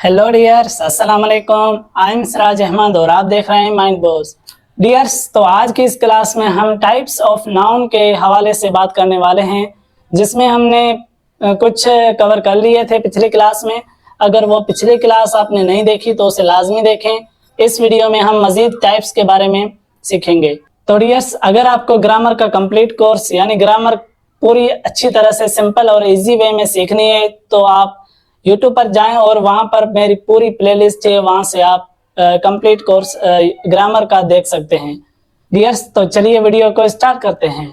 Hello dears, अस्सलाम वालेकुम। I am Siraj Ahmad और आप देख रहे हैं माइंड बॉस। डियर्स, तो आज की इस क्लास में हम टाइप्स ऑफ नाउन के हवाले से बात करने वाले हैं, जिसमें हमने कुछ कवर कर लिए थे पिछली क्लास में। अगर वो पिछली क्लास आपने नहीं देखी तो उसे लाजमी देखें। इस वीडियो में हम मजीद टाइप्स के बारे में सीखेंगे। तो डियर्स, अगर आपको ग्रामर का कंप्लीट कोर्स यानी ग्रामर पूरी अच्छी तरह से सिंपल और इजी वे में सीखनी है तो आप YouTube पर जाएं और वहां पर मेरी पूरी प्लेलिस्ट है, वहां से आप कंप्लीट कोर्स ग्रामर का देख सकते हैं। डियर्स, तो चलिए वीडियो को स्टार्ट करते हैं।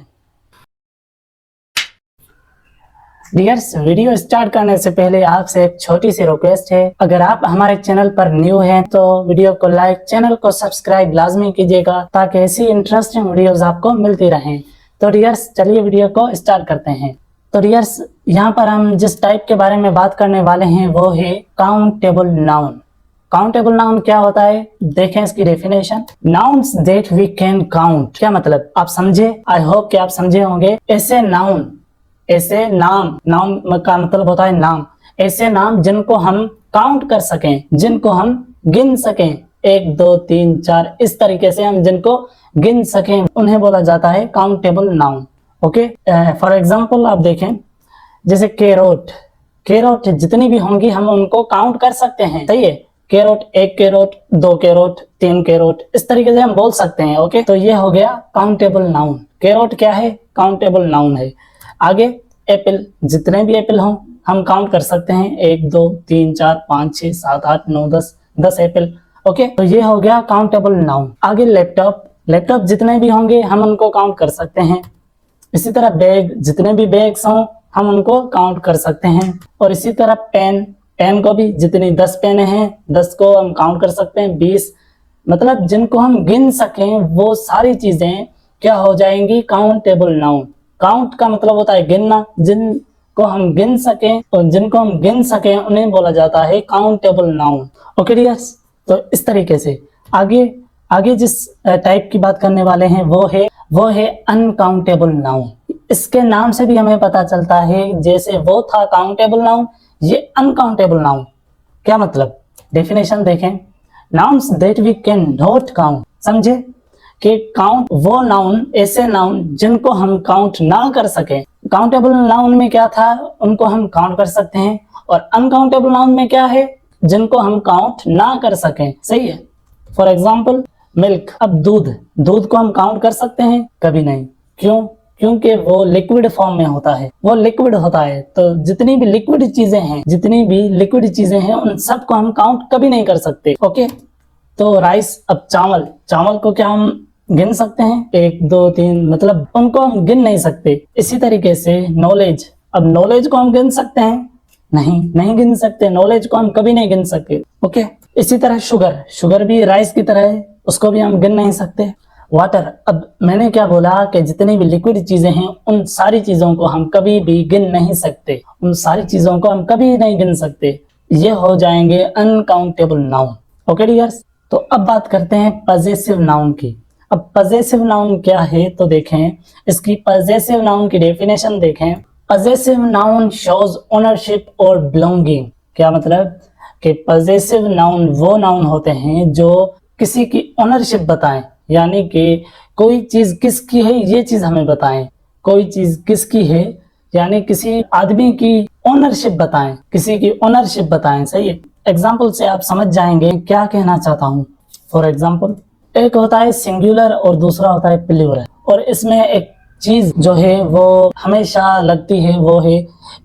डियर्स, वीडियो स्टार्ट करने से पहले आपसे एक छोटी सी रिक्वेस्ट है। अगर आप हमारे चैनल पर न्यू हैं तो वीडियो को लाइक, चैनल को सब्सक्राइब लाजमी कीजिएगा ताकि ऐसी इंटरेस्टिंग वीडियोस आपको मिलती रहें। तो डियर्स, चलिए वीडियो को स्टार्ट करते हैं। तो डियर्स, यहाँ पर हम जिस टाइप के बारे में बात करने वाले हैं वो है काउंटेबल नाउन। काउंटेबल नाउन क्या होता है, देखें इसकी definition. Nouns that we can count. क्या मतलब, आप समझे? आई होप कि आप समझे होंगे। ऐसे नाउन, ऐसे नाम, नाउन का मतलब होता है नाम, ऐसे नाम जिनको हम काउंट कर सकें, जिनको हम गिन सकें, 1 2 3 4 इस तरीके से हम जिनको गिन सकें उन्हें बोला जाता है countable noun. Okay, for example आप देखें, जैसे कैरोट। कैरोट जितनी भी होंगी हम उनको काउंट कर सकते हैं, सही है। कैरोट, 1 कैरोट, 2 कैरोट, 3 कैरोट, इस तरीके से हम बोल सकते हैं। ओके, तो ये हो गया काउंटेबल नाउन। कैरोट क्या है? काउंटेबल नाउन है। आगे एप्पल, जितने भी एप्पल हों हम काउंट कर सकते हैं, 1 2 3 4 5 6 7 8 9 10 एप्पल। ओके, तो ये हो गया काउंटेबल नाउन। आगे लैपटॉप। लैपटॉप जितने भी होंगे हम उनको काउंट कर सकते हैं। इसी तरह बैग, जितने भी बैग्स हों हम उनको काउंट कर सकते हैं। और इसी तरह पेन, पेन को भी जितनी 10 पेन हैं 10 को हम काउंट कर सकते हैं। 20, मतलब जिनको हम गिन सकें वो सारी चीजें क्या हो जाएंगी? Countable noun. काउंट का मतलब होता है गिनना, जिनको हम गिन सकें और जिनको हम गिन सकें उन्हें बोला जाता है काउंटेबल नाउन। ओके डियर्स, तो इस तरीके से आगे जिस टाइप की बात करने वाले हैं वो है अनकाउंटेबल नाउन। इसके नाम से भी हमें पता चलता है, जैसे वो था काउंटेबल नाउन, ये अनकाउंटेबल नाउन। क्या मतलब, डेफिनेशन देखें। Nouns that we can not count. समझे कि काउंट वो नाउन, ऐसे नाउन जिनको हम काउंट ना कर सके। काउंटेबल नाउन में क्या था? उनको हम काउंट कर सकते हैं। और अनकाउंटेबल नाउन में क्या है? जिनको हम काउंट ना कर सकें, सही है। For example milk. अब दूध को हम काउंट कर सकते हैं? कभी नहीं। क्यों? क्योंकि वो लिक्विड फॉर्म में होता है, वो लिक्विड होता है। तो जितनी भी लिक्विड चीजें हैं उन सबको हम काउंट कभी नहीं कर सकते। ओके, तो राइस। अब चावल को क्या हम गिन सकते हैं? 1 2 3, मतलब उनको हम गिन नहीं सकते। इसी तरीके से नॉलेज। अब नॉलेज को हम गिन सकते हैं? नहीं गिन सकते। नॉलेज को हम कभी नहीं गिन सकते। ओके, इसी तरह शुगर भी राइस की तरह है, उसको भी हम गिन नहीं सकते। वाटर। अब मैंने क्या बोला कि जितनी भी लिक्विड चीजें हैं उन सारी चीजों को हम कभी भी गिन नहीं सकते, उन सारी चीजों को हम कभी नहीं गिन सकते। ये हो जाएंगे अनकाउंटेबल नाउन। ओके डियर्स, तो अब बात करते हैं पजेसिव नाउन की। अब पजेसिव नाउन क्या है तो देखें, इसकी पजेसिव नाउन की डेफिनेशन देखें। पजेसिव नाउन शोज ओनरशिप और बिलोंगिंग। क्या मतलब कि पजेसिव नाउन वो नाउन होते हैं जो किसी की ओनरशिप बताएं, यानी कि कोई चीज किसकी है ये चीज हमें बताएं। कोई चीज किसकी है यानी किसी आदमी की ओनरशिप बताएं, किसी की ओनरशिप बताएं, सही है। एग्जाम्पल से आप समझ जाएंगे क्या कहना चाहता हूँ। फॉर एग्जाम्पल, एक होता है सिंगुलर और दूसरा होता है प्लूरल, और इसमें एक चीज जो है वो हमेशा लगती है, वो है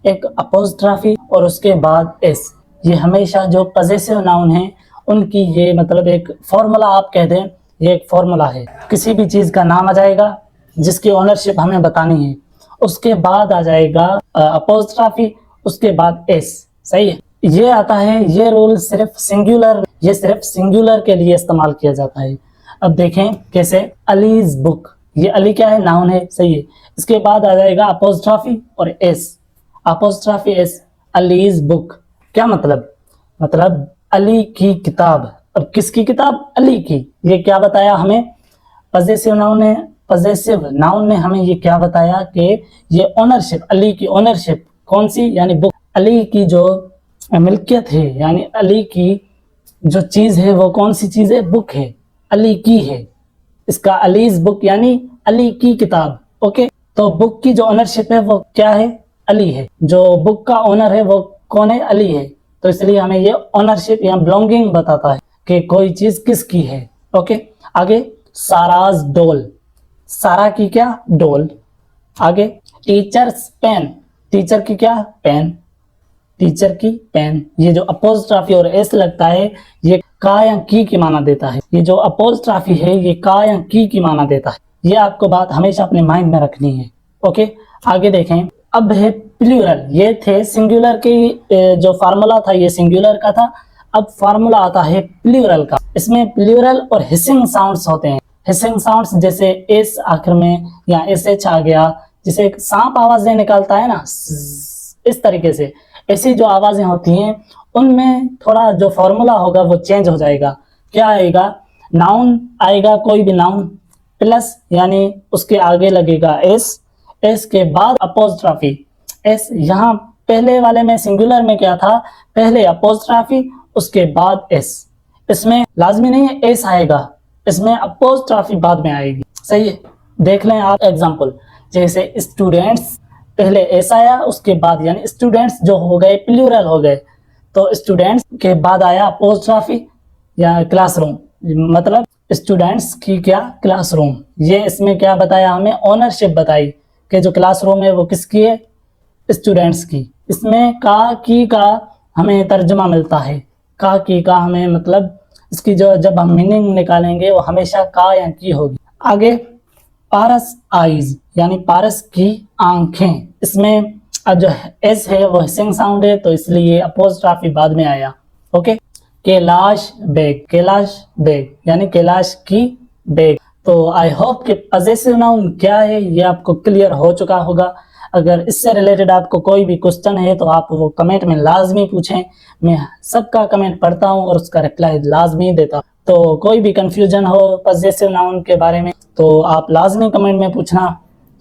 एक अपोस्ट्रॉफी और उसके बाद एस। ये हमेशा जो पजेसिव नाउन है उनकी ये मतलब एक फॉर्मूला आप कह दें, ये एक फॉर्मूला है। किसी भी चीज का नाम आ जाएगा जिसकी ओनरशिप हमें बतानी है, उसके बाद आ जाएगा अपोस्ट्रॉफी, उसके बाद एस, सही है। ये आता है, ये रूल सिर्फ सिंगुलर के लिए इस्तेमाल किया जाता है। अब देखें कैसे। अलीज बुक, ये अली क्या है? नाउन है, सही है। इसके बाद आ जाएगा अपोस्ट्रॉफी और S, apostrophe S, allies book. क्या मतलब अली की किताब। अब किसकी किताब? अली की। ये क्या बताया हमें? पजेसिव नाउन ने हमें ये क्या बताया कि ये ओनरशिप, अली की ओनरशिप कौन सी, यानी बुक, अली की जो मिल्कियत है, यानी अली की जो चीज है वो कौन सी चीज है? बुक है, अली की है। इसका अलीज बुक यानी अली की किताब। ओके, तो बुक की जो ओनरशिप है वो क्या है? अली है। जो बुक का ओनर है वो कौन है? अली है। तो इसलिए हमें ये ओनरशिप या बिलोंगिंग बताता है कि कोई चीज किसकी है। ओके, आगे साराज डोल, सारा की क्या? डोल। आगे टीचर्स पेन, टीचर की क्या? पेन, टीचर की पेन। ये जो अपोस्ट्रॉफी और एस लगता है ये का या की माना देता है। ये जो अपोस्ट्रॉफी है ये का या की माना देता है। ये आपको बात हमेशा अपने माइंड में रखनी है। ओके, आगे देखें। अब है प्लूरल, ये थे सिंगुलर की जो फार्मूला था ये सिंगुलर का था। अब फार्मूला आता है प्लूरल का। इसमें प्लूरल और हिसिंग साउंड्स होते हैं। हिसिंग साउंड्स जैसे एस आखिर में या एस एच आ गया, जिसे सांप आवाजें निकालता है ना, इस तरीके से ऐसी जो आवाजें होती हैं उनमें थोड़ा जो फॉर्मूला होगा वो चेंज हो जाएगा। क्या आएगा? नाउन आएगा, कोई भी नाउन प्लस यानी उसके आगे लगेगा एस, एस के बाद अपोस्ट्रॉफी एस। यहाँ पहले वाले में सिंगुलर में क्या था? पहले अपोस्ट्रॉफी उसके बाद एस। इसमें लाजमी नहीं है एस आएगा, इसमें अपोस्ट्रॉफी बाद में आएगी। सही है, देख लें आप एग्जांपल। जैसे स्टूडेंट्स पहले एस आया, उसके बाद यानी स्टूडेंट्स जो हो गए प्लूरल हो गए, तो स्टूडेंट्स के बाद आया अपोस्ट्रॉफी या क्लासरूम, मतलब स्टूडेंट्स की क्या? क्लासरूम। ये इसमें क्या बताया हमें? ओनरशिप बताई कि जो क्लासरूम है वो किसकी है? स्टूडेंट्स की। इसमें का की का हमें तर्जुमा मिलता है। का की का हमें मतलब इसकी जो जब हम मीनिंग निकालेंगे वो हमेशा का या की होगी। आगे पारस आईज यानी पारस की आंखें। इसमें जो एस है वो हिसिंग साउंड है तो इसलिए अपोस्ट्रॉफी बाद में आया। Okay, Kailash bag, Kailash bag यानी कैलाश की बैग। तो आई होप कि पजेसिव नाउन क्या है ये आपको क्लियर हो चुका होगा। अगर इससे रिलेटेड आपको कोई भी क्वेश्चन है तो आप वो कमेंट में लाजमी पूछें। मैं सबका कमेंट पढ़ता हूँ और उसका रिप्लाई लाजमी देता हूँ। तो कोई भी कंफ्यूजन हो पजेसिव नाउन के बारे में तो आप लाजमी कमेंट में पूछना।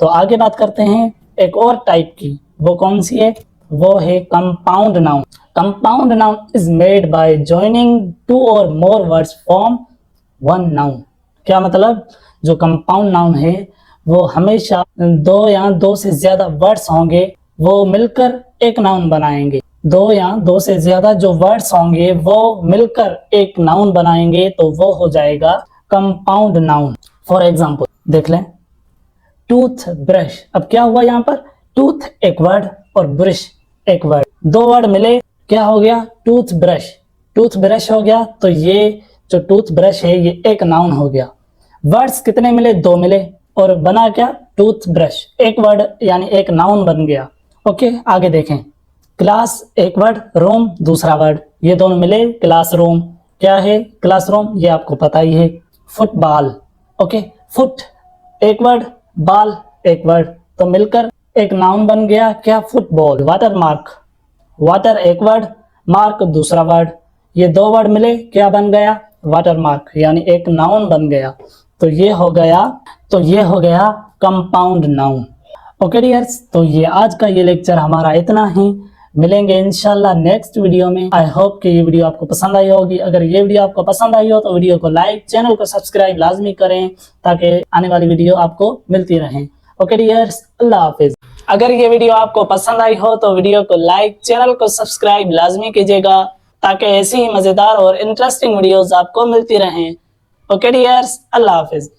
तो आगे बात करते हैं एक और टाइप की। वो कौन सी है? वो है compound noun. Compound noun is made by joining two or more words form one noun. क्या मतलब? जो कंपाउंड नाउन है वो हमेशा दो या दो से ज्यादा वर्ड्स होंगे वो मिलकर एक नाउन बनाएंगे। दो या दो से ज्यादा जो वर्ड्स होंगे वो मिलकर एक नाउन बनाएंगे तो वो हो जाएगा कंपाउंड नाउन। फॉर एग्जाम्पल देख लें, टूथ ब्रश। अब क्या हुआ यहाँ पर? टूथ एक वर्ड और ब्रश एक वर्ड, दो वर्ड मिले, क्या हो गया? Tooth brush. टूथ ब्रश हो गया तो ये जो टूथ ब्रश है ये एक नाउन हो गया। वर्ड्स कितने मिले? दो मिले और बना क्या? Tooth brush. एक वर्ड यानी एक नाउन बन गया। ओके, आगे देखें। क्लास एक वर्ड, रूम दूसरा वर्ड, ये दोनों मिले क्लासरूम। क्या है क्लासरूम? ये आपको पता ही है। फुटबॉल। ओके, फुट एक वर्ड, बॉल एक वर्ड, तो मिलकर एक नाउन बन गया। क्या? फुटबॉल। वाटर मार्क, वाटर एक वर्ड, मार्क दूसरा वर्ड, ये दो वर्ड मिले, क्या बन गया? वाटर मार्क, यानी एक नाउन बन गया। तो ये हो गया कंपाउंड नाउन। ओके डियर्स, तो ये आज का ये लेक्चर हमारा इतना ही। मिलेंगे इंशाल्लाह नेक्स्ट वीडियो में। आई होप कि ये वीडियो आपको पसंद आई होगी। अगर ये वीडियो आपको पसंद आई हो तो वीडियो को लाइक, चैनल को सब्सक्राइब लाजमी करें ताकि आने वाली वीडियो आपको मिलती रहे। ओके डियर्स, अल्लाह हाफिज। अगर ये वीडियो आपको पसंद आई हो तो वीडियो को लाइक, चैनल को सब्सक्राइब लाजमी कीजिएगा ताकि ऐसी ही मजेदार और इंटरेस्टिंग वीडियोस आपको मिलती रहें। ओके डियर्स, अल्लाह हाफिज।